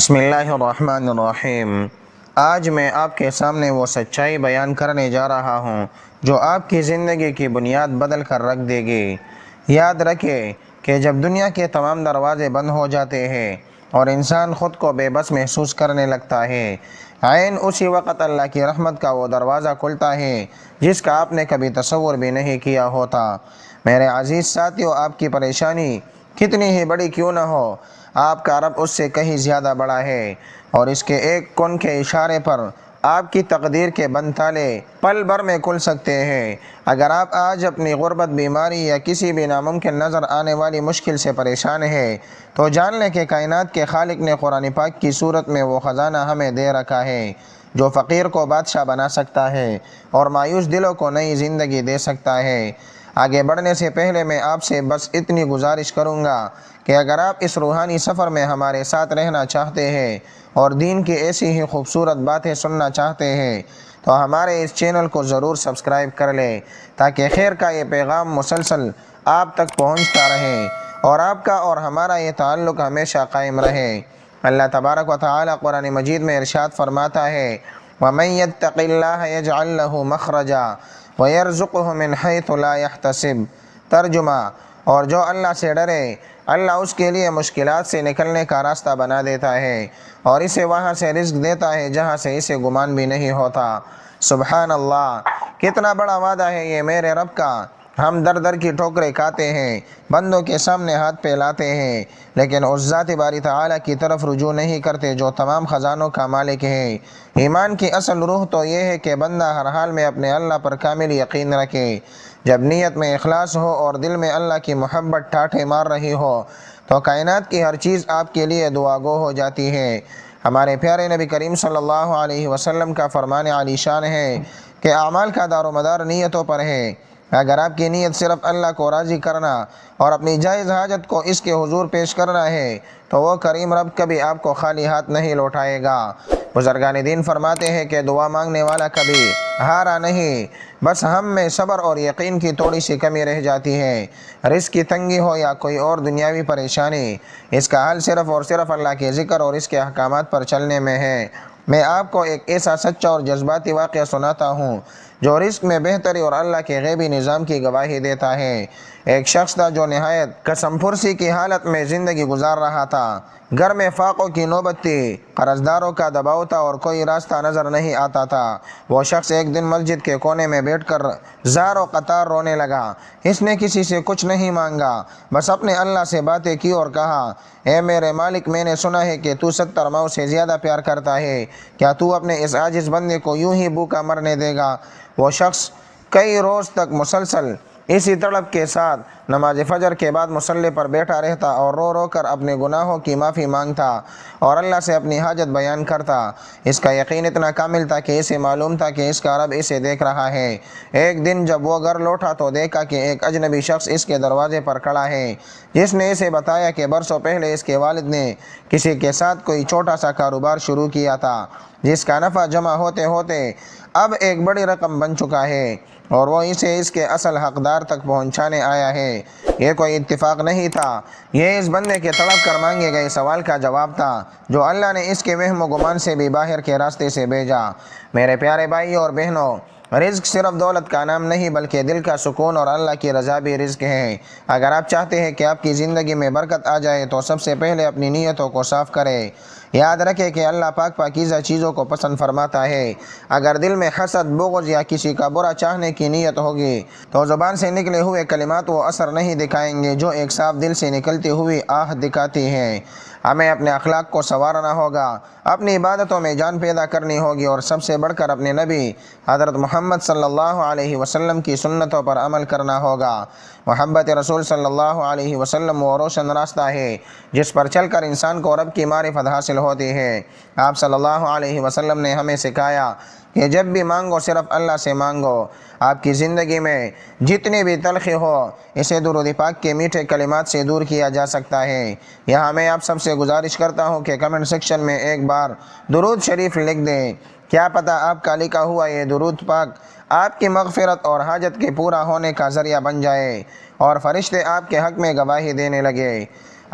بسم اللہ الرحمن الرحیم۔ آج میں آپ کے سامنے وہ سچائی بیان کرنے جا رہا ہوں جو آپ کی زندگی کی بنیاد بدل کر رکھ دے گی۔ یاد رکھیں کہ جب دنیا کے تمام دروازے بند ہو جاتے ہیں اور انسان خود کو بے بس محسوس کرنے لگتا ہے، عین اسی وقت اللہ کی رحمت کا وہ دروازہ کھلتا ہے جس کا آپ نے کبھی تصور بھی نہیں کیا ہوتا۔ میرے عزیز ساتھیو، آپ کی پریشانی کتنی ہی بڑی کیوں نہ ہو، آپ کا رب اس سے کہیں زیادہ بڑا ہے، اور اس کے ایک کن کے اشارے پر آپ کی تقدیر کے بند تالے پل بھر میں کھل سکتے ہیں۔ اگر آپ آج اپنی غربت، بیماری یا کسی بھی ناممکن نظر آنے والی مشکل سے پریشان ہیں، تو جان لیں کہ کائنات کے خالق نے قرآن پاک کی صورت میں وہ خزانہ ہمیں دے رکھا ہے جو فقیر کو بادشاہ بنا سکتا ہے اور مایوس دلوں کو نئی زندگی دے سکتا ہے۔ آگے بڑھنے سے پہلے میں آپ سے بس اتنی گزارش کروں گا کہ اگر آپ اس روحانی سفر میں ہمارے ساتھ رہنا چاہتے ہیں اور دین کی ایسی ہی خوبصورت باتیں سننا چاہتے ہیں تو ہمارے اس چینل کو ضرور سبسکرائب کر لیں تاکہ خیر کا یہ پیغام مسلسل آپ تک پہنچتا رہے اور آپ کا اور ہمارا یہ تعلق ہمیشہ قائم رہے۔ اللہ تبارک و تعالی قرآن مجید میں ارشاد فرماتا ہے، وَمَن يَتَّقِ اللَّهَ يَجْعَل لَّهُ مَخْرَجًا وَيَرْزُقْهُ مِنْ حَيْثُ لَا يَحْتَسِبُ۔ ترجمہ، اور جو اللہ سے ڈرے، اللہ اس کے لیے مشکلات سے نکلنے کا راستہ بنا دیتا ہے اور اسے وہاں سے رزق دیتا ہے جہاں سے اسے گمان بھی نہیں ہوتا۔ سبحان اللہ، کتنا بڑا وعدہ ہے یہ میرے رب کا۔ ہم در در کی ٹھوکریں کھاتے ہیں، بندوں کے سامنے ہاتھ پھیلاتے ہیں، لیکن اس ذات باری تعالیٰ کی طرف رجوع نہیں کرتے جو تمام خزانوں کا مالک ہے۔ ایمان کی اصل روح تو یہ ہے کہ بندہ ہر حال میں اپنے اللہ پر کامل یقین رکھے۔ جب نیت میں اخلاص ہو اور دل میں اللہ کی محبت ٹھاٹھے مار رہی ہو تو کائنات کی ہر چیز آپ کے لیے دعا گو ہو جاتی ہے۔ ہمارے پیارے نبی کریم صلی اللہ علیہ وسلم کا فرمان عالی شان ہے کہ اعمال کا دار و مدار نیتوں پر ہے۔ اگر آپ کی نیت صرف اللہ کو راضی کرنا اور اپنی جائز حاجت کو اس کے حضور پیش کرنا ہے تو وہ کریم رب کبھی آپ کو خالی ہاتھ نہیں لوٹائے گا۔ بزرگان دین فرماتے ہیں کہ دعا مانگنے والا کبھی ہارا نہیں، بس ہم میں صبر اور یقین کی تھوڑی سی کمی رہ جاتی ہے۔ رزق کی تنگی ہو یا کوئی اور دنیاوی پریشانی، اس کا حل صرف اور صرف اللہ کے ذکر اور اس کے احکامات پر چلنے میں ہے۔ میں آپ کو ایک ایسا سچا اور جذباتی واقعہ سناتا ہوں جو رزق میں بہتری اور اللہ کے غیبی نظام کی گواہی دیتا ہے۔ ایک شخص تھا جو نہایت قسم پرسی کی حالت میں زندگی گزار رہا تھا۔ گھر میں فاقوں کی نوبت تھی، قرض داروں کا دباؤ تھا اور کوئی راستہ نظر نہیں آتا تھا۔ وہ شخص ایک دن مسجد کے کونے میں بیٹھ کر زار و قطار رونے لگا۔ اس نے کسی سے کچھ نہیں مانگا، بس اپنے اللہ سے باتیں کی اور کہا، اے میرے مالک، میں نے سنا ہے کہ تو 70 ماؤں سے زیادہ پیار کرتا ہے، کیا تو اپنے اس عاجز بندے کو یوں ہی بھوکا مرنے دے گا؟ وہ شخص کئی روز تک مسلسل اسی تڑپ کے ساتھ نماز فجر کے بعد مصلی پر بیٹھا رہتا اور رو رو کر اپنے گناہوں کی معافی مانگتا اور اللہ سے اپنی حاجت بیان کرتا۔ اس کا یقین اتنا کامل تھا کہ اسے معلوم تھا کہ اس کا رب اسے دیکھ رہا ہے۔ ایک دن جب وہ گھر لوٹا تو دیکھا کہ ایک اجنبی شخص اس کے دروازے پر کھڑا ہے، جس نے اسے بتایا کہ برسوں پہلے اس کے والد نے کسی کے ساتھ کوئی چھوٹا سا کاروبار شروع کیا تھا جس کا نفع جمع ہوتے ہوتے اب ایک بڑی رقم بن چکا ہے اور وہ اسے اس کے اصل حقدار تک پہنچانے آیا ہے۔ یہ کوئی اتفاق نہیں تھا، یہ اس بندے کے تڑپ کر مانگے گئے سوال کا جواب تھا جو اللہ نے اس کے وہم و گمان سے بھی باہر کے راستے سے بھیجا۔ میرے پیارے بھائیوں اور بہنوں، رزق صرف دولت کا نام نہیں بلکہ دل کا سکون اور اللہ کی رضا بھی رزق ہے۔ اگر آپ چاہتے ہیں کہ آپ کی زندگی میں برکت آ جائے تو سب سے پہلے اپنی نیتوں کو صاف کریں۔ یاد رکھیں کہ اللہ پاک پاکیزہ چیزوں کو پسند فرماتا ہے۔ اگر دل میں حسد، بغض یا کسی کا برا چاہنے کی نیت ہوگی تو زبان سے نکلے ہوئے کلمات وہ اثر نہیں دکھائیں گے جو ایک صاف دل سے نکلتی ہوئی آہ دکھاتی ہیں۔ ہمیں اپنے اخلاق کو سنوارنا ہوگا، اپنی عبادتوں میں جان پیدا کرنی ہوگی اور سب سے بڑھ کر اپنے نبی حضرت محمد صلی اللہ علیہ وسلم کی سنتوں پر عمل کرنا ہوگا۔ محبت رسول صلی اللہ علیہ وسلم وہ روشن راستہ ہے جس پر چل کر انسان کو رب کی معرفت حاصل ہوتی ہے۔ آپ صلی اللہ علیہ وسلم نے ہمیں سکھایا کہ جب بھی مانگو صرف اللہ سے مانگو۔ آپ کی زندگی میں جتنی بھی تلخی ہو اسے درود پاک کے میٹھے کلمات سے دور کیا جا سکتا ہے۔ یہاں میں آپ سب سے گزارش کرتا ہوں کہ کمنٹ سیکشن میں ایک بار درود شریف لکھ دیں۔ کیا پتہ آپ کا لکھا ہوا یہ درود پاک آپ کی مغفرت اور حاجت کے پورا ہونے کا ذریعہ بن جائے اور فرشتے آپ کے حق میں گواہی دینے لگے۔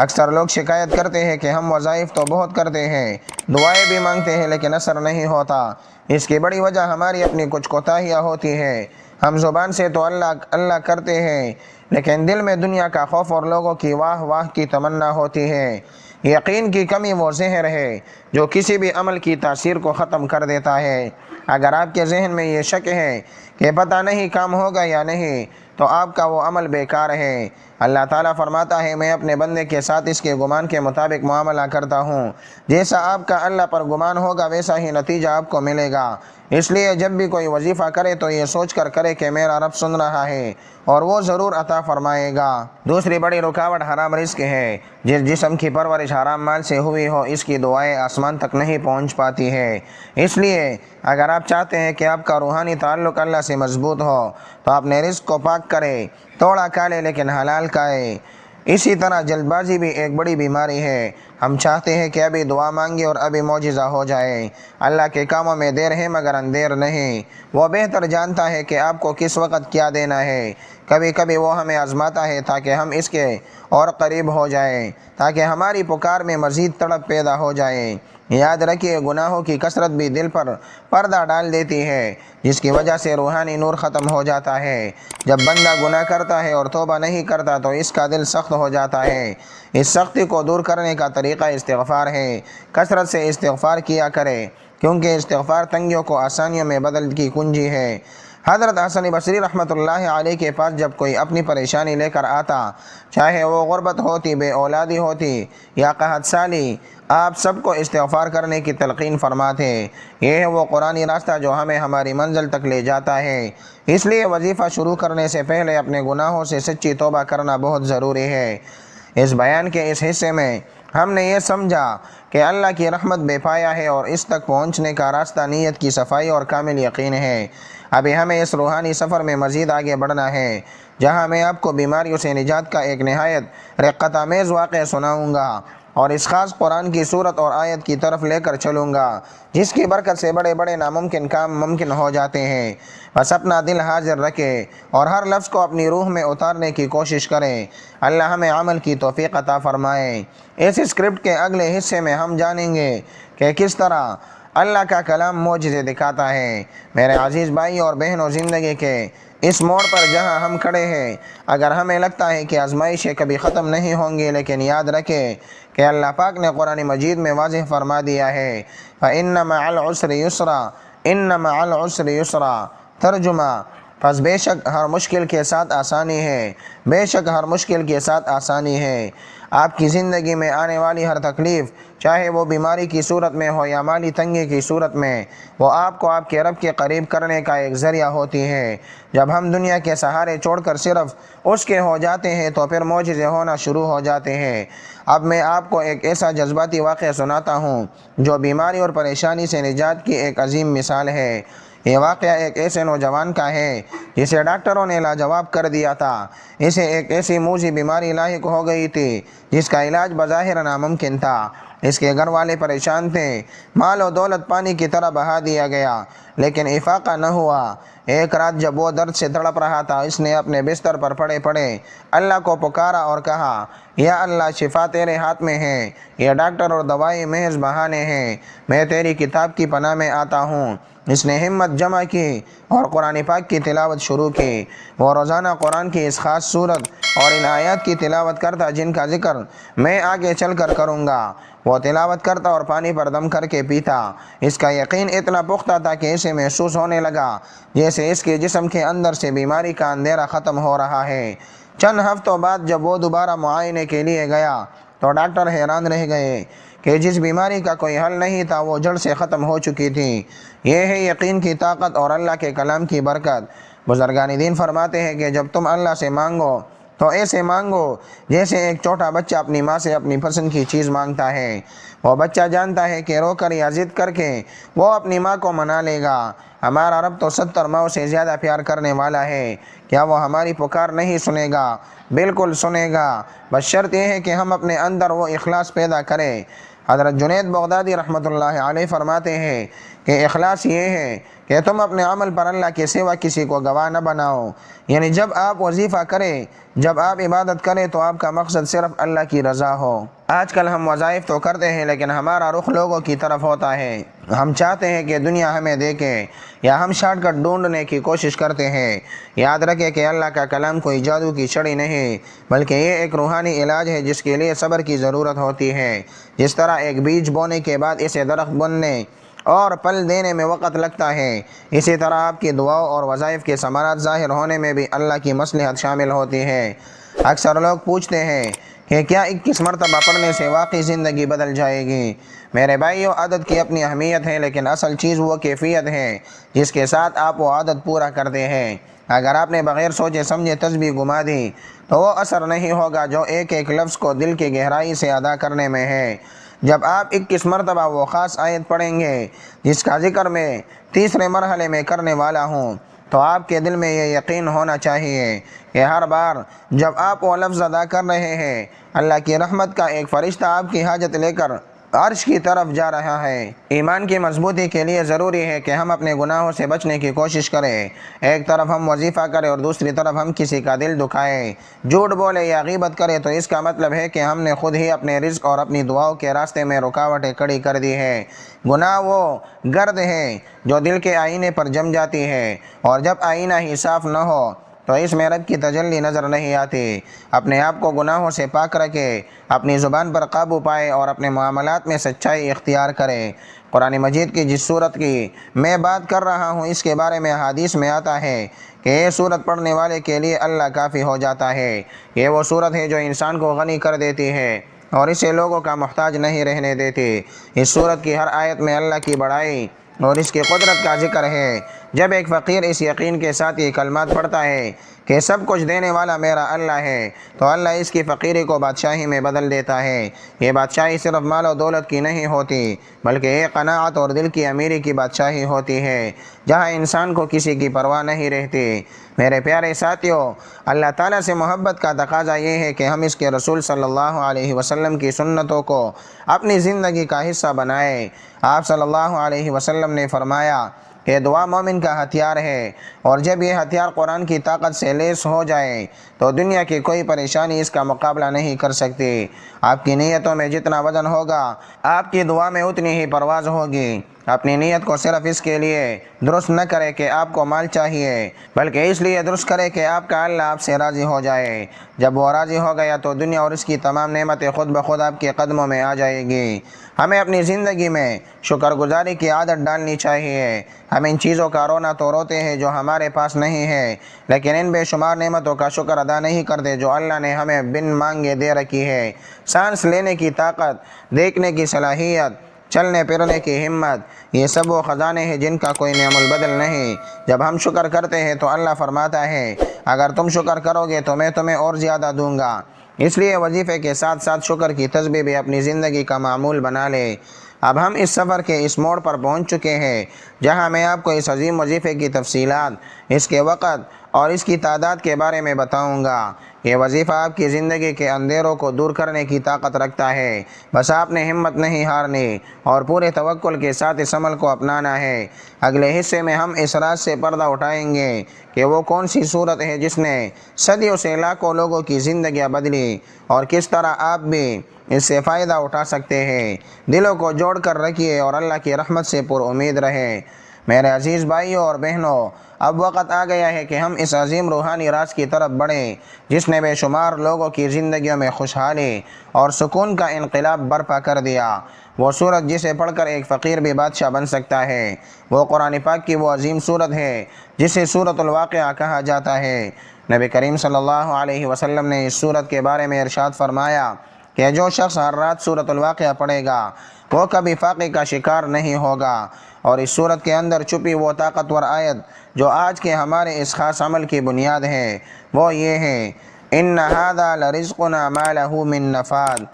اکثر لوگ شکایت کرتے ہیں کہ ہم وظائف تو بہت کرتے ہیں، دعائیں بھی مانگتے ہیں لیکن اثر نہیں ہوتا۔ اس کی بڑی وجہ ہماری اپنی کچھ کوتاہیاں ہوتی ہیں۔ ہم زبان سے تو اللہ اللہ کرتے ہیں لیکن دل میں دنیا کا خوف اور لوگوں کی واہ واہ کی تمنا ہوتی ہے۔ یقین کی کمی وہ زہر ہے جو کسی بھی عمل کی تاثیر کو ختم کر دیتا ہے۔ اگر آپ کے ذہن میں یہ شک ہے کہ پتہ نہیں کام ہوگا یا نہیں تو آپ کا وہ عمل بیکار ہے۔ اللہ تعالیٰ فرماتا ہے، میں اپنے بندے کے ساتھ اس کے گمان کے مطابق معاملہ کرتا ہوں، جیسا آپ کا اللہ پر گمان ہوگا ویسا ہی نتیجہ آپ کو ملے گا۔ اس لیے جب بھی کوئی وظیفہ کرے تو یہ سوچ کر کرے کہ میرا رب سن رہا ہے اور وہ ضرور عطا فرمائے گا۔ دوسری بڑی رکاوٹ حرام رزق ہے۔ جس جسم کی پرورش حرام مال سے ہوئی ہو اس کی دعائیں آسمان تک نہیں پہنچ پاتی ہے۔ اس لیے اگر آپ چاہتے ہیں کہ آپ کا روحانی تعلق اللہ سے مضبوط ہو تو اپنے رزق کو پاک کرے، توڑا کھائے لیکن حلال کھائے۔ اسی طرح جلد بازی بھی ایک بڑی بیماری ہے۔ ہم چاہتے ہیں کہ ابھی دعا مانگے اور ابھی معجزہ ہو جائے۔ اللہ کے کاموں میں دیر ہے مگر اندیر نہیں۔ وہ بہتر جانتا ہے کہ آپ کو کس وقت کیا دینا ہے۔ کبھی کبھی وہ ہمیں آزماتا ہے تاکہ ہم اس کے اور قریب ہو جائیں، تاکہ ہماری پکار میں مزید تڑپ پیدا ہو جائے۔ یاد رکھیے، گناہوں کی کثرت بھی دل پر پردہ ڈال دیتی ہے، جس کی وجہ سے روحانی نور ختم ہو جاتا ہے۔ جب بندہ گناہ کرتا ہے اور توبہ نہیں کرتا تو اس کا دل سخت ہو جاتا ہے۔ اس سختی کو دور کرنے کا طریقہ استغفار ہے۔ کثرت سے استغفار کیا کرے، کیونکہ استغفار تنگیوں کو آسانیوں میں بدلنے کی کنجی ہے۔ حضرت حسن بصری رحمۃ اللہ علیہ کے پاس جب کوئی اپنی پریشانی لے کر آتا، چاہے وہ غربت ہوتی، بے اولادی ہوتی یا قحط سالی، آپ سب کو استغفار کرنے کی تلقین فرماتے۔ یہ ہے وہ قرآنی راستہ جو ہمیں ہماری منزل تک لے جاتا ہے۔ اس لیے وظیفہ شروع کرنے سے پہلے اپنے گناہوں سے سچی توبہ کرنا بہت ضروری ہے۔ اس بیان کے اس حصے میں ہم نے یہ سمجھا کہ اللہ کی رحمت بے پایا ہے اور اس تک پہنچنے کا راستہ نیت کی صفائی اور کامل یقین ہے۔ ابھی ہمیں اس روحانی سفر میں مزید آگے بڑھنا ہے، جہاں میں آپ کو بیماریوں سے نجات کا ایک نہایت رقت آمیز واقعہ سناؤں گا اور اس خاص قرآن کی صورت اور آیت کی طرف لے کر چلوں گا، جس کی برکت سے بڑے بڑے ناممکن کام ممکن ہو جاتے ہیں۔ بس اپنا دل حاضر رکھے اور ہر لفظ کو اپنی روح میں اتارنے کی کوشش کریں۔ اللہ ہمیں عمل کی توفیق عطا فرمائے۔ اس اسکرپٹ کے اگلے حصے میں ہم جانیں گے کہ کس طرح اللہ کا کلام معجزے دکھاتا ہے۔ میرے عزیز بھائی اور بہنوں، زندگی کے اس موڑ پر جہاں ہم کھڑے ہیں، اگر ہمیں لگتا ہے کہ آزمائشیں کبھی ختم نہیں ہوں گی، لیکن یاد رکھیں کہ اللہ پاک نے قرآن مجید میں واضح فرما دیا ہے، فَإِنَّ مَعَ الْعُسْرِ يُسْرًا إِنَّ مَعَ الْعُسْرِ يُسْرًا۔ ترجمہ: پس بے شک ہر مشکل کے ساتھ آسانی ہے، بے شک ہر مشکل کے ساتھ آسانی ہے۔ آپ کی زندگی میں آنے والی ہر تکلیف، چاہے وہ بیماری کی صورت میں ہو یا مالی تنگی کی صورت میں، وہ آپ کو آپ کے رب کے قریب کرنے کا ایک ذریعہ ہوتی ہے۔ جب ہم دنیا کے سہارے چھوڑ کر صرف اس کے ہو جاتے ہیں تو پھر معجزے ہونا شروع ہو جاتے ہیں۔ اب میں آپ کو ایک ایسا جذباتی واقعہ سناتا ہوں جو بیماری اور پریشانی سے نجات کی ایک عظیم مثال ہے۔ یہ واقعہ ایک ایسے نوجوان کا ہے جسے ڈاکٹروں نے لاجواب کر دیا تھا۔ اسے ایک ایسی موذی بیماری لاحق ہو گئی تھی جس کا علاج بظاہر ناممکن تھا۔ اس کے گھر والے پریشان تھے، مال و دولت پانی کی طرح بہا دیا گیا، لیکن افاقہ نہ ہوا۔ ایک رات جب وہ درد سے تڑپ رہا تھا، اس نے اپنے بستر پر پڑے پڑے اللہ کو پکارا اور کہا، یا اللہ، شفا تیرے ہاتھ میں ہے، یہ ڈاکٹر اور دوائی محض بہانے ہیں، میں تیری کتاب کی پناہ میں آتا ہوں۔ اس نے ہمت جمع کی اور قرآن پاک کی تلاوت شروع کی۔ وہ روزانہ قرآن کی اس خاص صورت اور ان آیات کی تلاوت کرتا جن کا ذکر میں آگے چل کر کروں گا۔ وہ تلاوت کرتا اور پانی پر دم کر کے پیتا۔ اس کا یقین اتنا پختہ تھا کہ اسے محسوس ہونے لگا جیسے اس کے جسم کے اندر سے بیماری کا اندھیرا ختم ہو رہا ہے۔ چند ہفتوں بعد جب وہ دوبارہ معائنے کے لیے گیا تو ڈاکٹر حیران رہ گئے کہ جس بیماری کا کوئی حل نہیں تھا وہ جڑ سے ختم ہو چکی تھی۔ یہ ہے یقین کی طاقت اور اللہ کے کلام کی برکت۔ بزرگان دین فرماتے ہیں کہ جب تم اللہ سے مانگو تو ایسے مانگو جیسے ایک چھوٹا بچہ اپنی ماں سے اپنی پسند کی چیز مانگتا ہے۔ وہ بچہ جانتا ہے کہ رو کر یا ضد کر کے وہ اپنی ماں کو منا لے گا۔ ہمارا رب تو 70 ماؤں سے زیادہ پیار کرنے والا ہے۔ کیا وہ ہماری پکار نہیں سنے گا؟ بالکل سنے گا، بس شرط یہ ہے کہ ہم اپنے اندر وہ اخلاص پیدا کریں۔ حضرت جنید بغدادی رحمۃ اللہ علیہ فرماتے ہیں کہ اخلاص یہ ہے کہ تم اپنے عمل پر اللہ کے سوا کسی کو گواہ نہ بناؤ، یعنی جب آپ وظیفہ کریں، جب آپ عبادت کریں تو آپ کا مقصد صرف اللہ کی رضا ہو۔ آج کل ہم وظائف تو کرتے ہیں لیکن ہمارا رخ لوگوں کی طرف ہوتا ہے۔ ہم چاہتے ہیں کہ دنیا ہمیں دیکھے، یا ہم شارٹ کٹ ڈھونڈنے کی کوشش کرتے ہیں۔ یاد رکھیں کہ اللہ کا کلام کوئی جادو کی چھڑی نہیں، بلکہ یہ ایک روحانی علاج ہے جس کے لیے صبر کی ضرورت ہوتی ہے۔ جس طرح ایک بیج بونے کے بعد اسے درخت بننے اور پل دینے میں وقت لگتا ہے، اسی طرح آپ کی دعاؤں اور وظائف کے ثمرات ظاہر ہونے میں بھی اللہ کی مصلحت شامل ہوتی ہے۔ اکثر لوگ پوچھتے ہیں کہ کیا 21 مرتبہ پڑھنے سے واقعی زندگی بدل جائے گی؟ میرے بھائیو، عدد کی اپنی اہمیت ہے، لیکن اصل چیز وہ کیفیت ہے جس کے ساتھ آپ وہ عدد پورا کرتے ہیں۔ اگر آپ نے بغیر سوچے سمجھے تسبیح گما دی تو وہ اثر نہیں ہوگا جو ایک ایک لفظ کو دل کی گہرائی سے ادا کرنے میں ہے۔ جب آپ 21 مرتبہ وہ خاص آیت پڑھیں گے جس کا ذکر میں تیسرے مرحلے میں کرنے والا ہوں، تو آپ کے دل میں یہ یقین ہونا چاہیے کہ ہر بار جب آپ وہ لفظ ادا کر رہے ہیں، اللہ کی رحمت کا ایک فرشتہ آپ کی حاجت لے کر عرش کی طرف جا رہا ہے۔ ایمان کی مضبوطی کے لیے ضروری ہے کہ ہم اپنے گناہوں سے بچنے کی کوشش کریں۔ ایک طرف ہم وظیفہ کریں اور دوسری طرف ہم کسی کا دل دکھائیں، جھوٹ بولے یا غیبت کریں، تو اس کا مطلب ہے کہ ہم نے خود ہی اپنے رزق اور اپنی دعاؤں کے راستے میں رکاوٹیں کھڑی کر دی ہیں۔ گناہ وہ گرد ہے جو دل کے آئینے پر جم جاتی ہے، اور جب آئینہ ہی صاف نہ ہو تو اس میں رب کی تجلی نظر نہیں آتی۔ اپنے آپ کو گناہوں سے پاک رکھے، اپنی زبان پر قابو پائے اور اپنے معاملات میں سچائی اختیار کرے۔ قرآن مجید کی جس صورت کی میں بات کر رہا ہوں، اس کے بارے میں حدیث میں آتا ہے کہ یہ صورت پڑھنے والے کے لیے اللہ کافی ہو جاتا ہے۔ یہ وہ صورت ہے جو انسان کو غنی کر دیتی ہے اور اسے لوگوں کا محتاج نہیں رہنے دیتی۔ اس صورت کی ہر آیت میں اللہ کی بڑائی اور اس کی قدرت کا ذکر ہے۔ جب ایک فقیر اس یقین کے ساتھ یہ کلمات پڑھتا ہے کہ سب کچھ دینے والا میرا اللہ ہے، تو اللہ اس کی فقیری کو بادشاہی میں بدل دیتا ہے۔ یہ بادشاہی صرف مال و دولت کی نہیں ہوتی، بلکہ یہ قناعت اور دل کی امیری کی بادشاہی ہوتی ہے، جہاں انسان کو کسی کی پرواہ نہیں رہتی۔ میرے پیارے ساتھیو، اللہ تعالیٰ سے محبت کا تقاضا یہ ہے کہ ہم اس کے رسول صلی اللہ علیہ وسلم کی سنتوں کو اپنی زندگی کا حصہ بنائیں۔ آپ صلی اللہ علیہ وسلم نے فرمایا کہ دعا مومن کا ہتھیار ہے، اور جب یہ ہتھیار قرآن کی طاقت سے لیس ہو جائے تو دنیا کی کوئی پریشانی اس کا مقابلہ نہیں کر سکتی۔ آپ کی نیتوں میں جتنا وزن ہوگا، آپ کی دعا میں اتنی ہی پرواز ہوگی۔ اپنی نیت کو صرف اس کے لیے درست نہ کرے کہ آپ کو مال چاہیے، بلکہ اس لیے درست کرے کہ آپ کا اللہ آپ سے راضی ہو جائے۔ جب وہ راضی ہو گیا تو دنیا اور اس کی تمام نعمتیں خود بخود آپ کے قدموں میں آ جائے گی۔ ہمیں اپنی زندگی میں شکر گزاری کی عادت ڈالنی چاہیے۔ ہم ان چیزوں کا رونا تو روتے ہیں جو ہمارے پاس نہیں ہے، لیکن ان بے شمار نعمتوں کا شکر ادا نہیں کرتے جو اللہ نے ہمیں بن مانگے دے رکھی ہے۔ سانس لینے کی طاقت، دیکھنے کی صلاحیت، چلنے پھرنے کی ہمت، یہ سب وہ خزانے ہیں جن کا کوئی نعم البدل نہیں۔ جب ہم شکر کرتے ہیں تو اللہ فرماتا ہے، اگر تم شکر کرو گے تو میں تمہیں اور زیادہ دوں گا۔ اس لیے وظیفے کے ساتھ ساتھ شکر کی تسبیح بھی اپنی زندگی کا معمول بنا لے۔ اب ہم اس سفر کے اس موڑ پر پہنچ چکے ہیں جہاں میں آپ کو اس عظیم وظیفے کی تفصیلات، اس کے وقت اور اس کی تعداد کے بارے میں بتاؤں گا۔ یہ وظیفہ آپ کی زندگی کے اندھیروں کو دور کرنے کی طاقت رکھتا ہے۔ بس آپ نے ہمت نہیں ہارنی اور پورے توکل کے ساتھ اس عمل کو اپنانا ہے۔ اگلے حصے میں ہم اس راز سے پردہ اٹھائیں گے کہ وہ کون سی صورت ہے جس نے صدیوں سے لاکھوں لوگوں کی زندگیاں بدلی، اور کس طرح آپ بھی اس سے فائدہ اٹھا سکتے ہیں۔ دلوں کو جوڑ کر رکھیے اور اللہ کی رحمت سے پر امید رہیں۔ میرے عزیز بھائیوں اور بہنوں، اب وقت آ گیا ہے کہ ہم اس عظیم روحانی راز کی طرف بڑھیں جس نے بے شمار لوگوں کی زندگیوں میں خوشحالی اور سکون کا انقلاب برپا کر دیا۔ وہ صورت جسے پڑھ کر ایک فقیر بھی بادشاہ بن سکتا ہے، وہ قرآن پاک کی وہ عظیم صورت ہے جسے سورۃ الواقعہ کہا جاتا ہے۔ نبی کریم صلی اللہ علیہ وسلم نے اس صورت کے بارے میں ارشاد فرمایا کہ جو شخص ہر رات سورۃ الواقعہ پڑھے گا وہ کبھی فاقے کا شکار نہیں ہوگا۔ اور اس صورت کے اندر چھپی وہ طاقتور آیت جو آج کے ہمارے اس خاص عمل کی بنیاد ہے، وہ یہ ہے، ان ھذا لرزقنا ما لہ من نفاد۔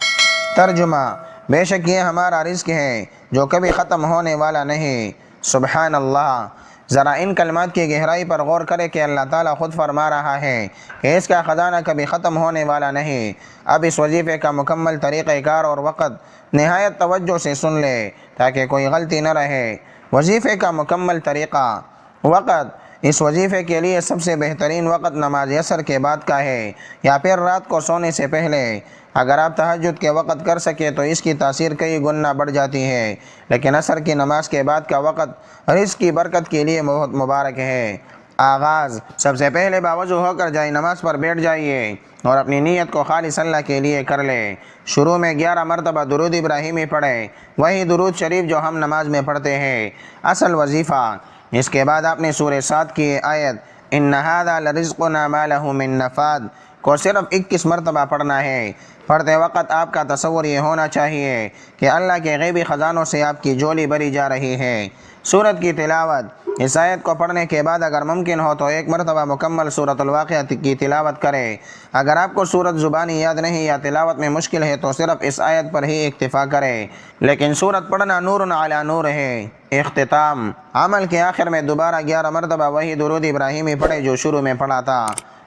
ترجمہ، بے شک یہ ہمارا رزق ہے جو کبھی ختم ہونے والا نہیں۔ سبحان اللہ۔ ذرا ان کلمات کی گہرائی پر غور کرے کہ اللہ تعالیٰ خود فرما رہا ہے کہ اس کا خزانہ کبھی ختم ہونے والا نہیں۔ اب اس وظیفے کا مکمل طریقہ کار اور وقت نہایت توجہ سے سن لے تاکہ کوئی غلطی نہ رہے۔ وظیفے کا مکمل طریقہ۔ وقت، اس وظیفے کے لیے سب سے بہترین وقت نماز عصر کے بعد کا ہے یا پھر رات کو سونے سے پہلے۔ اگر آپ تہجد کے وقت کر سکیں تو اس کی تاثیر کئی گنا بڑھ جاتی ہے، لیکن عصر کی نماز کے بعد کا وقت رزق کی برکت کے لیے بہت مبارک ہے۔ آغاز، سب سے پہلے باوضو ہو کر جائے نماز پر بیٹھ جائیے اور اپنی نیت کو خالص اللہ کے لیے کر لیں۔ شروع میں 11 مرتبہ درود ابراہیمی پڑھیں، وہی درود شریف جو ہم نماز میں پڑھتے ہیں۔ اصل وظیفہ، اس کے بعد آپ نے سورہ صاد کی آیت ان ھذا لرزقنا ما لہ من نفاد کو صرف 21 مرتبہ پڑھنا ہے۔ پڑھتے وقت آپ کا تصور یہ ہونا چاہیے کہ اللہ کے غیبی خزانوں سے آپ کی جھولی بھری جا رہی ہے۔ سورت کی تلاوت، اس آیت کو پڑھنے کے بعد اگر ممکن ہو تو 1 مرتبہ مکمل سورۃ الواقعہ کی تلاوت کریں۔ اگر آپ کو سورت زبانی یاد نہیں یا تلاوت میں مشکل ہے تو صرف اس آیت پر ہی اکتفا کریں، لیکن سورت پڑھنا نور علی نور ہے۔ اختتام، عمل کے آخر میں دوبارہ 11 مرتبہ وہی درود ابراہیمی پڑھے جو شروع میں پڑھا تھا۔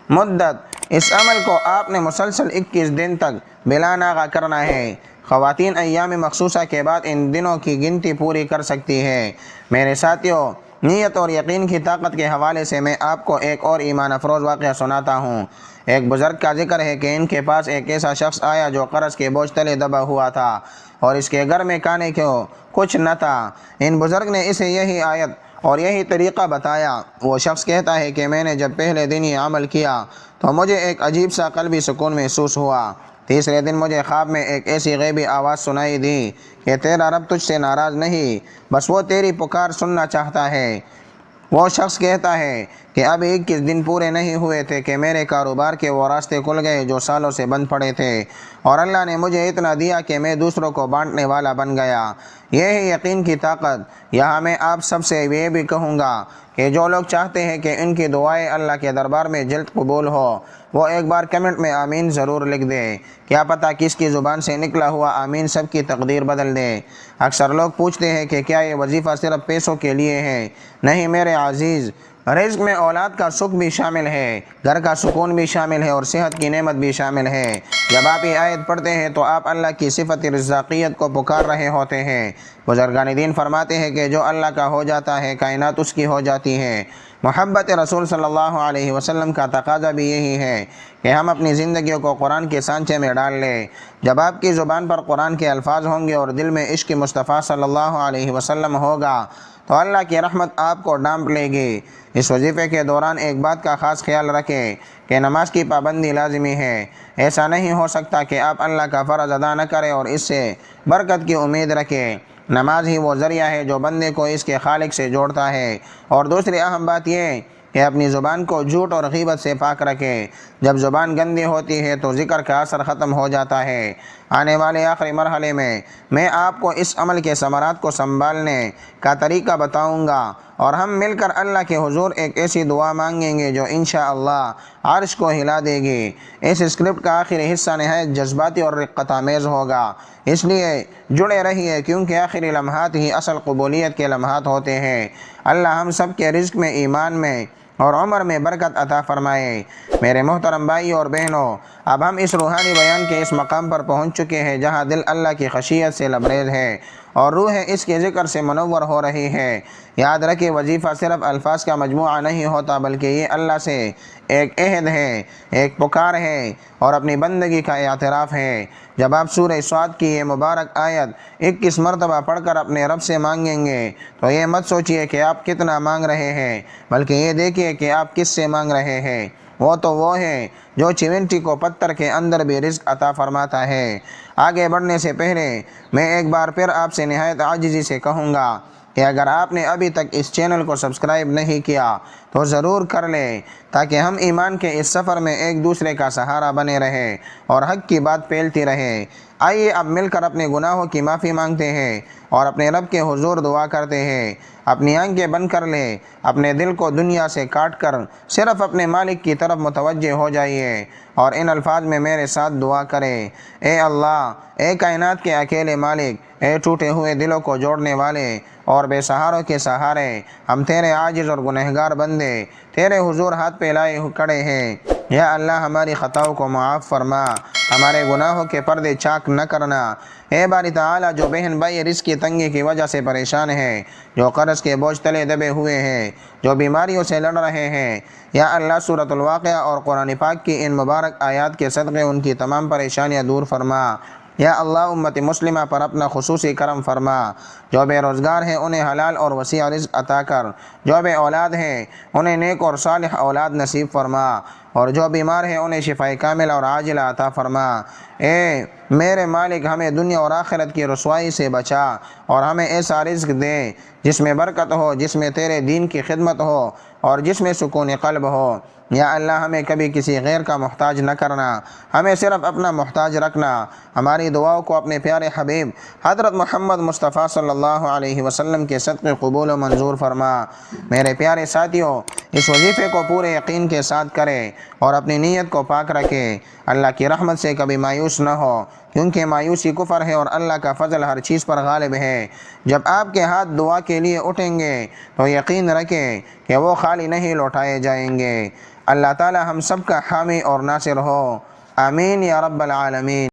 مدت، اس عمل کو آپ نے مسلسل 21 دن تک بلا ناغہ کرنا ہے۔ خواتین ایام مخصوصہ کے بعد ان دنوں کی گنتی پوری کر سکتی ہے۔ میرے ساتھیوں، نیت اور یقین کی طاقت کے حوالے سے میں آپ کو ایک اور ایمان افروز واقعہ سناتا ہوں۔ ایک بزرگ کا ذکر ہے کہ ان کے پاس ایک ایسا شخص آیا جو قرض کے بوجھ تلے دبا ہوا تھا اور اس کے گھر میں کھانے کو کچھ نہ تھا۔ ان بزرگ نے اسے یہی آیت اور یہی طریقہ بتایا۔ وہ شخص کہتا ہے کہ میں نے جب پہلے دن یہ عمل کیا تو مجھے ایک عجیب سا قلبی سکون محسوس ہوا۔ تیسرے دن مجھے خواب میں ایک ایسی غیبی آواز سنائی دی کہ تیرا رب تجھ سے ناراض نہیں، بس وہ تیری پکار سننا چاہتا ہے۔ وہ شخص کہتا ہے کہ اب 21 دن پورے نہیں ہوئے تھے کہ میرے کاروبار کے وہ راستے کھل گئے جو سالوں سے بند پڑے تھے، اور اللہ نے مجھے اتنا دیا کہ میں دوسروں کو بانٹنے والا بن گیا۔ یہ ہے یقین کی طاقت۔ یہاں میں آپ سب سے یہ بھی کہوں گا کہ جو لوگ چاہتے ہیں کہ ان کی دعائیں اللہ کے دربار میں جلد قبول ہو، وہ ایک بار کمنٹ میں آمین ضرور لکھ دیں۔ کیا پتہ کس کی زبان سے نکلا ہوا آمین سب کی تقدیر بدل دے۔ اکثر لوگ پوچھتے ہیں کہ کیا یہ وظیفہ صرف پیسوں کے لیے ہے؟ نہیں میرے عزیز، رزق میں اولاد کا سکھ بھی شامل ہے، گھر کا سکون بھی شامل ہے اور صحت کی نعمت بھی شامل ہے۔ جب آپ یہ آیت پڑھتے ہیں تو آپ اللہ کی صفت رزاقیت کو پکار رہے ہوتے ہیں۔ بزرگان دین فرماتے ہیں کہ جو اللہ کا ہو جاتا ہے کائنات اس کی ہو جاتی ہے۔ محبت رسول صلی اللہ علیہ وسلم کا تقاضا بھی یہی ہے کہ ہم اپنی زندگیوں کو قرآن کے سانچے میں ڈال لیں۔ جب آپ کی زبان پر قرآن کے الفاظ ہوں گے اور دل میں عشق مصطفیٰ صلی اللہ علیہ وسلم ہوگا تو اللہ کی رحمت آپ کو ڈانپ لے گی۔ اس وظیفے کے دوران ایک بات کا خاص خیال رکھیں کہ نماز کی پابندی لازمی ہے۔ ایسا نہیں ہو سکتا کہ آپ اللہ کا فرض ادا نہ کریں اور اس سے برکت کی امید رکھیں۔ نماز ہی وہ ذریعہ ہے جو بندے کو اس کے خالق سے جوڑتا ہے۔ اور دوسری اہم بات یہ کہ اپنی زبان کو جھوٹ اور غیبت سے پاک رکھیں۔ جب زبان گندی ہوتی ہے تو ذکر کا اثر ختم ہو جاتا ہے۔ آنے والے آخری مرحلے میں آپ کو اس عمل کے ثمرات کو سنبھالنے کا طریقہ بتاؤں گا اور ہم مل کر اللہ کے حضور ایک ایسی دعا مانگیں گے جو انشاءاللہ عرش کو ہلا دے گی۔ اس اسکرپٹ کا آخری حصہ نہایت جذباتی اور رقت آمیز ہوگا، اس لیے جڑے رہیے کیونکہ آخری لمحات ہی اصل قبولیت کے لمحات ہوتے ہیں۔ اللہ ہم سب کے رزق میں، ایمان میں اور عمر میں برکت عطا فرمائے۔ میرے محترم بھائی اور بہنوں، اب ہم اس روحانی بیان کے اس مقام پر پہنچ چکے ہیں جہاں دل اللہ کی خشیت سے لبریز ہے اور روح اس کے ذکر سے منور ہو رہی ہے۔ یاد رکھیں، وظیفہ صرف الفاظ کا مجموعہ نہیں ہوتا بلکہ یہ اللہ سے ایک عہد ہے، ایک پکار ہے اور اپنی بندگی کا اعتراف ہے۔ جب آپ سورہ صاد کی یہ مبارک آیت 21 مرتبہ پڑھ کر اپنے رب سے مانگیں گے تو یہ مت سوچئے کہ آپ کتنا مانگ رہے ہیں، بلکہ یہ دیکھیے کہ آپ کس سے مانگ رہے ہیں۔ وہ ہے جو چیونٹی کو پتھر کے اندر بھی رزق عطا فرماتا ہے۔ آگے بڑھنے سے پہلے میں ایک بار پھر آپ سے نہایت عاجزی سے کہوں گا کہ اگر آپ نے ابھی تک اس چینل کو سبسکرائب نہیں کیا تو ضرور کر لیں تاکہ ہم ایمان کے اس سفر میں ایک دوسرے کا سہارا بنے رہیں اور حق کی بات پھیلتی رہے۔ آئیے اب مل کر اپنے گناہوں کی معافی مانگتے ہیں اور اپنے رب کے حضور دعا کرتے ہیں۔ اپنی آنکھیں بند کر لیں، اپنے دل کو دنیا سے کاٹ کر صرف اپنے مالک کی طرف متوجہ ہو جائیے اور ان الفاظ میں میرے ساتھ دعا کریں۔ اے اللہ، اے کائنات کے اکیلے مالک، اے ٹوٹے ہوئے دلوں کو جوڑنے والے اور بے سہاروں کے سہارے، ہم تیرے عاجز اور گنہگار بندے تیرے حضور ہاتھ پھیلائے کھڑے ہیں۔ یا اللہ ہماری خطاؤں کو معاف فرما، ہمارے گناہوں کے پردے چاک نہ کرنا۔ اے باری تعالیٰ، جو بہن بھائی رزق کی تنگی کی وجہ سے پریشان ہیں، جو قرض کے بوجھ تلے دبے ہوئے ہیں، جو بیماریوں سے لڑ رہے ہیں، یا اللہ سورۃ الواقعہ اور قرآن پاک کی ان مبارک آیات کے صدقے ان کی تمام پریشانیاں دور فرما۔ یا اللہ امت مسلمہ پر اپنا خصوصی کرم فرما۔ جو بے روزگار ہیں انہیں حلال اور وسیع رزق عطا کر، جو بے اولاد ہیں انہیں نیک اور صالح اولاد نصیب فرما، اور جو بیمار ہیں انہیں شفائے کامل اور عاجلہ عطا فرما۔ اے میرے مالک، ہمیں دنیا اور آخرت کی رسوائی سے بچا، اور ہمیں ایسا رزق دے جس میں برکت ہو، جس میں تیرے دین کی خدمت ہو، اور جس میں سکون قلب ہو۔ یا اللہ ہمیں کبھی کسی غیر کا محتاج نہ کرنا، ہمیں صرف اپنا محتاج رکھنا۔ ہماری دعاؤں کو اپنے پیارے حبیب حضرت محمد مصطفیٰ صلی اللہ علیہ وسلم کے صدقے قبول و منظور فرما۔ میرے پیارے ساتھیوں، اس وظیفے کو پورے یقین کے ساتھ کریں اور اپنی نیت کو پاک رکھیں۔ اللہ کی رحمت سے کبھی مایوس نہ ہو، کیونکہ مایوسی کفر ہے اور اللہ کا فضل ہر چیز پر غالب ہے۔ جب آپ کے ہاتھ دعا کے لیے اٹھیں گے تو یقین رکھیں کہ وہ خالی نہیں لوٹائے جائیں گے۔ اللہ تعالی ہم سب کا حامی اور ناصر ہو، آمین یا رب العالمین۔